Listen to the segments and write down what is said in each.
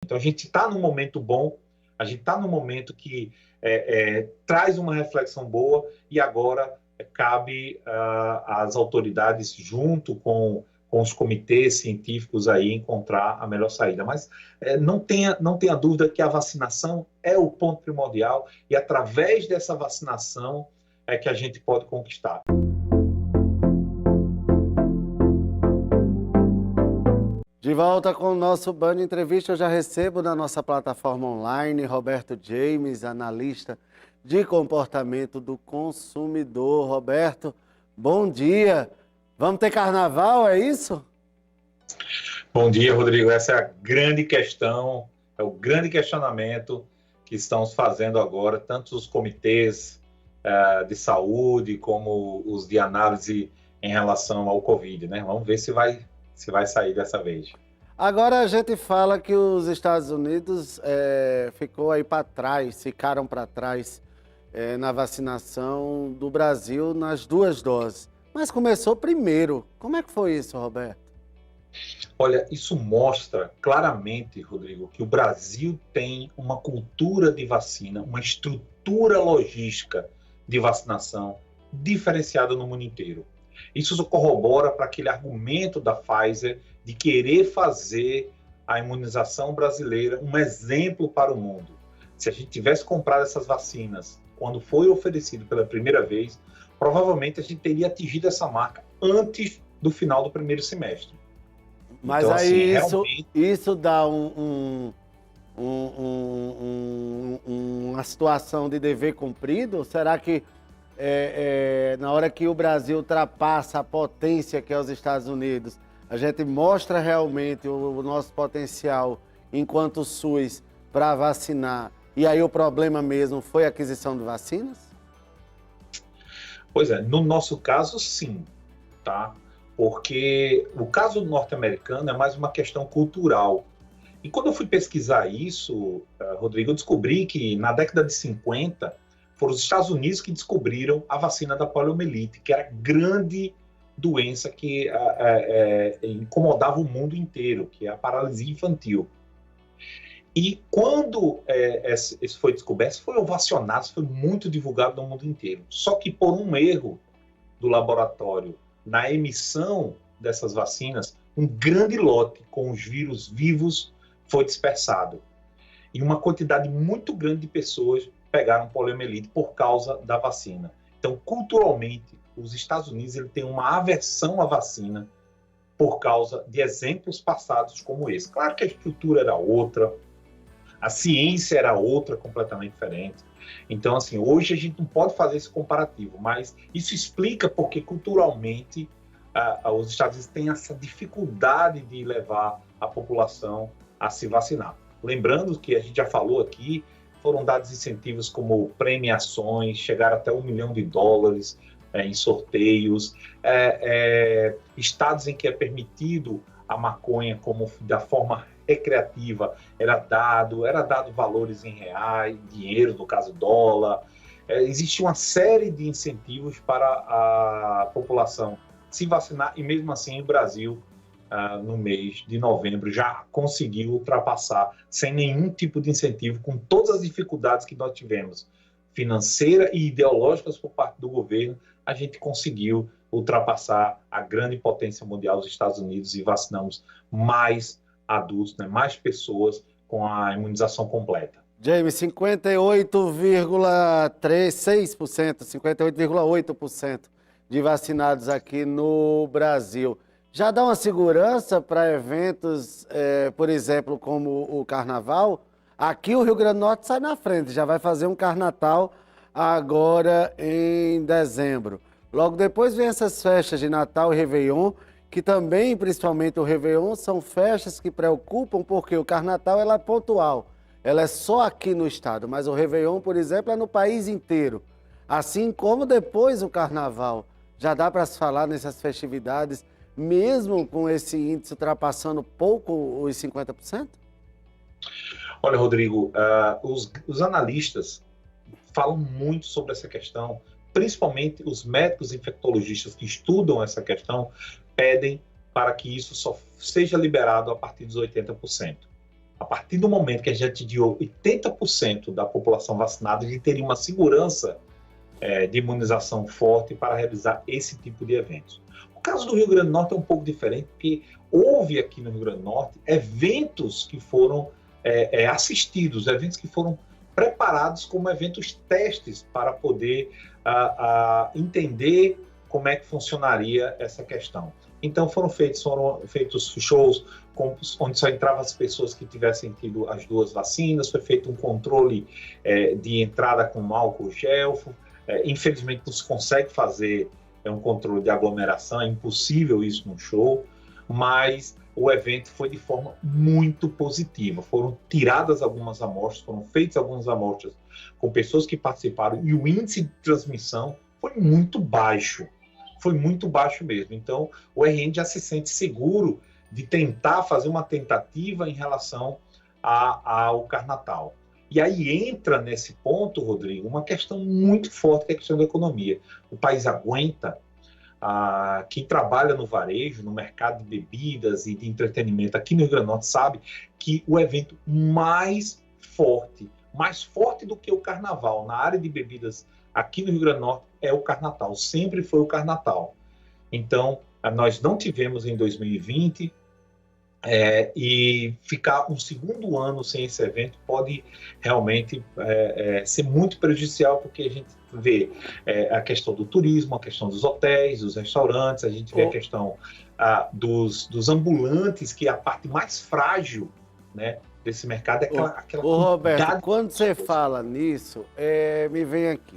Então, a gente está num momento bom, a gente está num momento que traz uma reflexão boa e agora cabe às autoridades, junto com os comitês científicos, aí, encontrar a melhor saída. Mas não tenha dúvida que a vacinação é o ponto primordial e, através dessa vacinação, é que a gente pode conquistar. De volta com o nosso Band Entrevista, eu já recebo na nossa plataforma online Roberto James, analista de comportamento do consumidor. Roberto, bom dia. Vamos ter carnaval, é isso? Bom dia, Rodrigo. Essa é a grande questão, é o grande questionamento que estamos fazendo agora, tanto os comitês de saúde como os de análise em relação ao Covid, né? Vamos ver se vai sair dessa vez. Agora a gente fala que os Estados Unidos ficaram para trás na vacinação do Brasil nas 2 doses. Mas começou primeiro. Como é que foi isso, Roberto? Olha, isso mostra claramente, Rodrigo, que o Brasil tem uma cultura de vacina, uma estrutura logística de vacinação diferenciada no mundo inteiro. Isso corrobora para aquele argumento da Pfizer de querer fazer a imunização brasileira um exemplo para o mundo. Se a gente tivesse comprado essas vacinas quando foi oferecido pela primeira vez, provavelmente a gente teria atingido essa marca antes do final do primeiro semestre. Mas então, aí assim, isso dá uma situação de dever cumprido? Será que na hora que o Brasil ultrapassa a potência que é os Estados Unidos, a gente mostra realmente o nosso potencial enquanto SUS para vacinar, e aí o problema mesmo foi a aquisição de vacinas? Pois é, no nosso caso, sim, tá? Porque o caso norte-americano é mais uma questão cultural. E quando eu fui pesquisar isso, Rodrigo, eu descobri que na década de 50, foram os Estados Unidos que descobriram a vacina da poliomielite, que era a grande doença que incomodava o mundo inteiro, que é a paralisia infantil. E quando isso foi descoberto, foi ovacionado, foi muito divulgado no mundo inteiro. Só que por um erro do laboratório na emissão dessas vacinas, um grande lote com os vírus vivos foi dispersado. E uma quantidade muito grande de pessoas pegaram poliomielite por causa da vacina. Então, culturalmente, os Estados Unidos têm uma aversão à vacina por causa de exemplos passados como esse. Claro que a estrutura era outra, a ciência era outra, completamente diferente. Então, assim, hoje a gente não pode fazer esse comparativo, mas isso explica porque culturalmente os Estados Unidos têm essa dificuldade de levar a população a se vacinar. Lembrando que a gente já falou aqui, foram dados incentivos como premiações, chegaram até $1 milhão em sorteios, estados em que é permitido a maconha como da forma recreativa, era dado valores em reais, dinheiro, no caso dólar. Existe uma série de incentivos para a população se vacinar, e mesmo assim o Brasil, no mês de novembro, já conseguiu ultrapassar sem nenhum tipo de incentivo, com todas as dificuldades que nós tivemos, financeira e ideológicas por parte do governo, a gente conseguiu ultrapassar a grande potência mundial, os Estados Unidos, e vacinamos mais adultos, né, mais pessoas com a imunização completa. James, 58,36%, 58,8% de vacinados aqui no Brasil. Já dá uma segurança para eventos, por exemplo, como o Carnaval? Aqui o Rio Grande do Norte sai na frente, já vai fazer um Carnatal agora em dezembro. Logo depois vem essas festas de Natal e Réveillon, que também, principalmente o Réveillon, são festas que preocupam, porque o Carnatal ela é pontual, ela é só aqui no estado, mas o Réveillon, por exemplo, é no país inteiro. Assim como depois o Carnaval. Já dá para se falar nessas festividades, mesmo com esse índice ultrapassando pouco os 50%? Olha, Rodrigo, os analistas falam muito sobre essa questão, principalmente os médicos infectologistas que estudam essa questão, pedem para que isso só seja liberado a partir dos 80%. A partir do momento que a gente atingiu 80% da população vacinada, a gente teria uma segurança de imunização forte para realizar esse tipo de eventos. O caso do Rio Grande do Norte é um pouco diferente, porque houve aqui no Rio Grande do Norte eventos que foram assistidos, eventos que foram preparados como eventos testes para poder entender como é que funcionaria essa questão. Então foram feitos shows onde só entravam as pessoas que tivessem tido as 2 vacinas, foi feito um controle de entrada com álcool gel. Infelizmente não se consegue fazer um controle de aglomeração, é impossível isso num show, mas o evento foi de forma muito positiva. Foram tiradas algumas amostras, foram feitas algumas amostras com pessoas que participaram e o índice de transmissão foi muito baixo mesmo. Então, o RN já se sente seguro de tentar fazer uma tentativa em relação ao Carnatal. E aí entra nesse ponto, Rodrigo, uma questão muito forte, que é a questão da economia. O país aguenta. Quem trabalha no varejo, no mercado de bebidas e de entretenimento aqui no Rio Grande do Norte sabe que o evento mais forte do que o Carnaval na área de bebidas aqui no Rio Grande do Norte é o Carnatal, sempre foi o Carnatal. Então, nós não tivemos em 2020 e ficar um segundo ano sem esse evento pode realmente ser muito prejudicial, porque a gente vê a questão do turismo, a questão dos hotéis, dos restaurantes, a gente vê a questão dos ambulantes, que é a parte mais frágil, né, desse mercado. Aquela Roberto, quando você fala nisso, me vem aqui.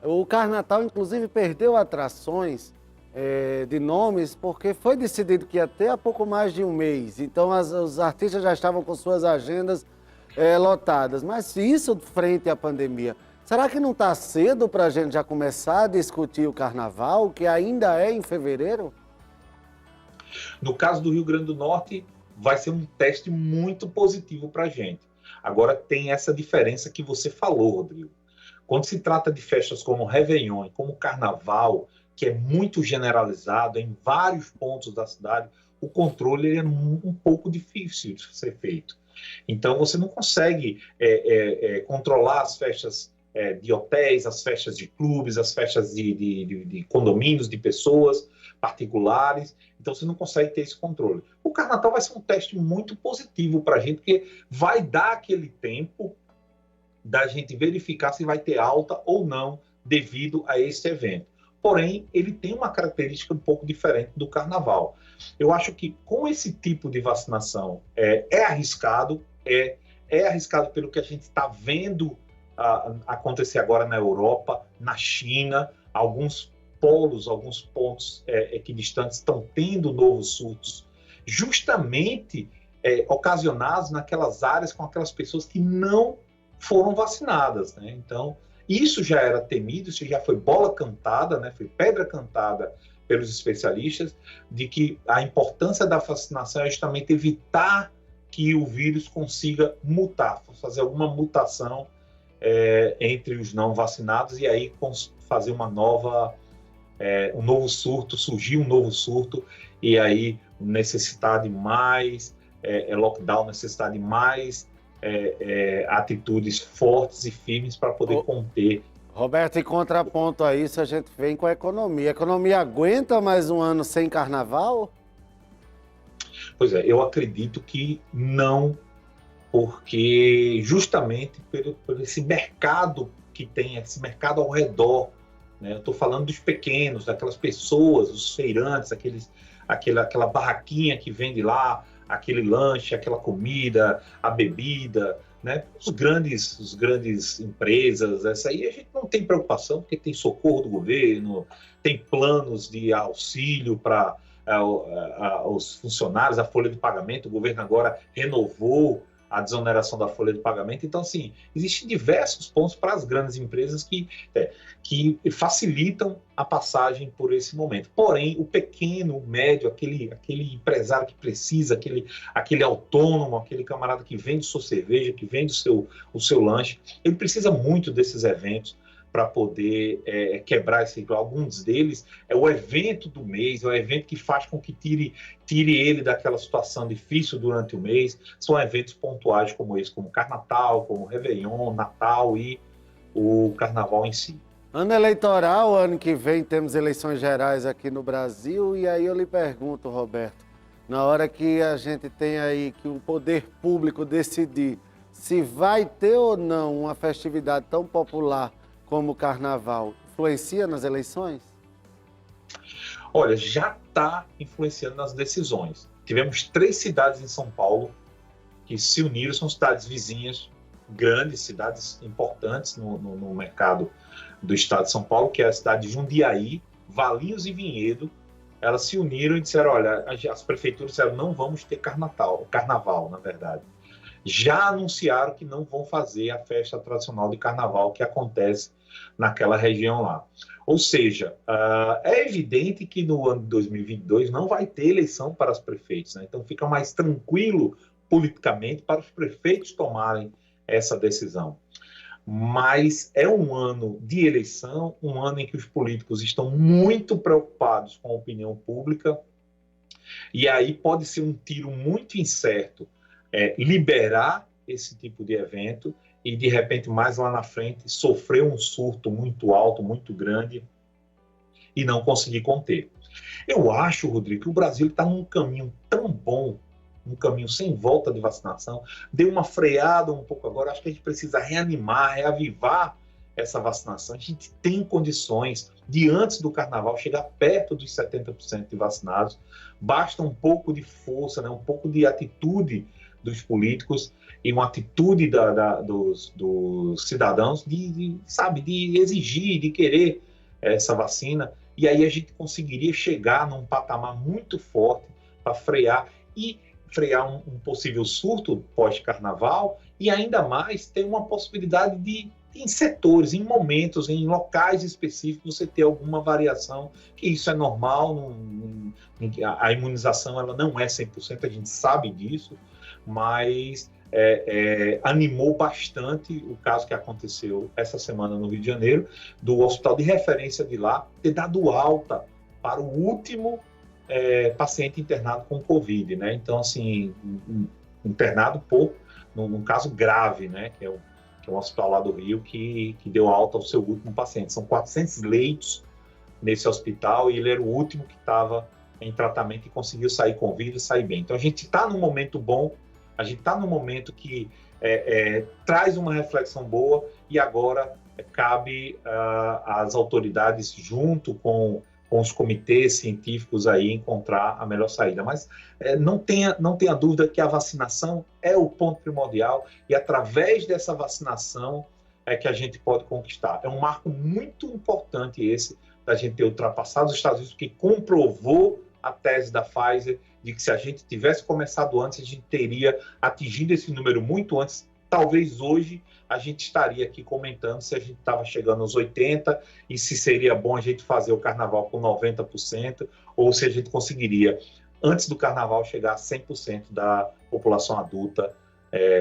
O Carnatal, inclusive, perdeu atrações de nomes, porque foi decidido que ia ter há pouco mais de um mês. Então, os artistas já estavam com suas agendas lotadas. Mas isso frente à pandemia, será que não está cedo para a gente já começar a discutir o Carnaval, que ainda é em fevereiro? No caso do Rio Grande do Norte, vai ser um teste muito positivo para a gente. Agora, tem essa diferença que você falou, Rodrigo. Quando se trata de festas como o Réveillon e como o Carnaval, que é muito generalizado em vários pontos da cidade, o controle é um pouco difícil de ser feito. Então, você não consegue controlar as festas de hotéis, as festas de clubes, as festas de condomínios, de pessoas particulares. Então, você não consegue ter esse controle. O Carnaval vai ser um teste muito positivo para a gente, porque vai dar aquele tempo da gente verificar se vai ter alta ou não devido a esse evento. Porém, ele tem uma característica um pouco diferente do Carnaval. Eu acho que com esse tipo de vacinação é arriscado, arriscado pelo que a gente está vendo acontecer agora na Europa, na China, alguns pontos equidistantes estão tendo novos surtos, justamente ocasionados naquelas áreas com aquelas pessoas que não foram vacinadas, né? Então, isso já era temido, isso já foi bola cantada, né? Foi pedra cantada pelos especialistas, de que a importância da vacinação é justamente evitar que o vírus consiga mutar, fazer alguma mutação entre os não vacinados, e aí fazer um novo surto, surgir um novo surto, e aí necessitar de mais lockdown, necessitar de mais atitudes fortes e firmes para poder conter. Roberto, em contraponto a isso, a gente vem com a economia. A economia aguenta mais um ano sem Carnaval? Pois é, eu acredito que não, porque justamente por esse mercado que tem, esse mercado ao redor, né? Eu estou falando dos pequenos, daquelas pessoas, os feirantes, aquela barraquinha que vende lá, aquele lanche, aquela comida, a bebida, né? Os grandes empresas, essa aí a gente não tem preocupação, porque tem socorro do governo, tem planos de auxílio para os funcionários, a folha de pagamento, o governo agora renovou a desoneração da folha de pagamento. Então, assim, existem diversos pontos para as grandes empresas que facilitam a passagem por esse momento. Porém, o pequeno, o médio, aquele empresário que precisa, aquele autônomo, aquele camarada que vende sua cerveja, que vende o seu lanche, ele precisa muito desses eventos para poder quebrar esse ciclo. Alguns deles é o evento do mês, é o evento que faz com que tire ele daquela situação difícil durante o mês. São eventos pontuais como esse, como Carnatal, como Réveillon, Natal e o Carnaval em si. Ano eleitoral, ano que vem temos eleições gerais aqui no Brasil, e aí eu lhe pergunto, Roberto, na hora que a gente tem aí que o poder público decidir se vai ter ou não uma festividade tão popular como o Carnaval, influencia nas eleições? Olha, já está influenciando nas decisões. Tivemos 3 cidades em São Paulo que se uniram, são cidades vizinhas, grandes, cidades importantes no mercado do estado de São Paulo, que é a cidade de Jundiaí, Valinhos e Vinhedo. Elas se uniram e disseram, olha, as prefeituras disseram, não vamos ter carnaval, na verdade. Já anunciaram que não vão fazer a festa tradicional de carnaval que acontece naquela região lá. Ou seja, é evidente que no ano de 2022 não vai ter eleição para os prefeitos, né? Então fica mais tranquilo politicamente para os prefeitos tomarem essa decisão. Mas é um ano de eleição, um ano em que os políticos estão muito preocupados com a opinião pública, e aí pode ser um tiro muito incerto liberar esse tipo de evento e, de repente, mais lá na frente, sofrer um surto muito alto, muito grande e não conseguir conter. Eu acho, Rodrigo, que o Brasil está num caminho tão bom, um caminho sem volta de vacinação, deu uma freada um pouco agora, acho que a gente precisa reanimar, reavivar essa vacinação. A gente tem condições de, antes do Carnaval, chegar perto dos 70% de vacinados. Basta um pouco de força, né, um pouco de atitude dos políticos e uma atitude dos cidadãos de exigir, de querer essa vacina. E aí a gente conseguiria chegar num patamar muito forte para frear um possível surto pós-carnaval e ainda mais ter uma possibilidade de, em setores, em momentos, em locais específicos, você ter alguma variação, que isso é normal, a imunização ela não é 100%, a gente sabe disso, mas animou bastante o caso que aconteceu essa semana no Rio de Janeiro, do hospital de referência de lá ter dado alta para o último paciente internado com Covid, né? Então, assim, internado num caso grave, né? Que é um hospital lá do Rio que deu alta ao seu último paciente. São 400 leitos nesse hospital e ele era o último que estava em tratamento e conseguiu sair com vida e sair bem. Então, a gente está num momento bom, a gente está num momento que traz uma reflexão boa e agora cabe às autoridades, junto com os comitês científicos aí, encontrar a melhor saída. Mas não tenha dúvida que a vacinação é o ponto primordial e através dessa vacinação é que a gente pode conquistar. É um marco muito importante esse, da gente ter ultrapassado os Estados Unidos, que comprovou a tese da Pfizer de que se a gente tivesse começado antes, a gente teria atingido esse número muito antes. Talvez hoje a gente estaria aqui comentando se a gente estava chegando aos 80% e se seria bom a gente fazer o carnaval com 90%, ou se a gente conseguiria, antes do carnaval, chegar a 100% da população adulta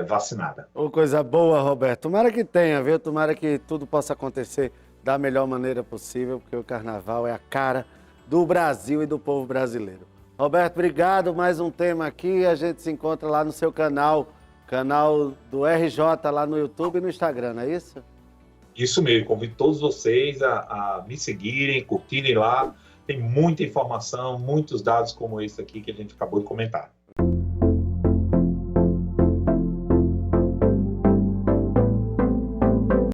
vacinada. Ô, coisa boa, Roberto. Tomara que tenha, viu? Tomara que tudo possa acontecer da melhor maneira possível, porque o carnaval é a cara do Brasil e do povo brasileiro. Roberto, obrigado. Mais um tema aqui. A gente se encontra lá no seu canal do RJ, lá no YouTube e no Instagram, não é isso? Isso mesmo. Convido todos vocês a me seguirem, curtirem lá. Tem muita informação, muitos dados como esse aqui que a gente acabou de comentar.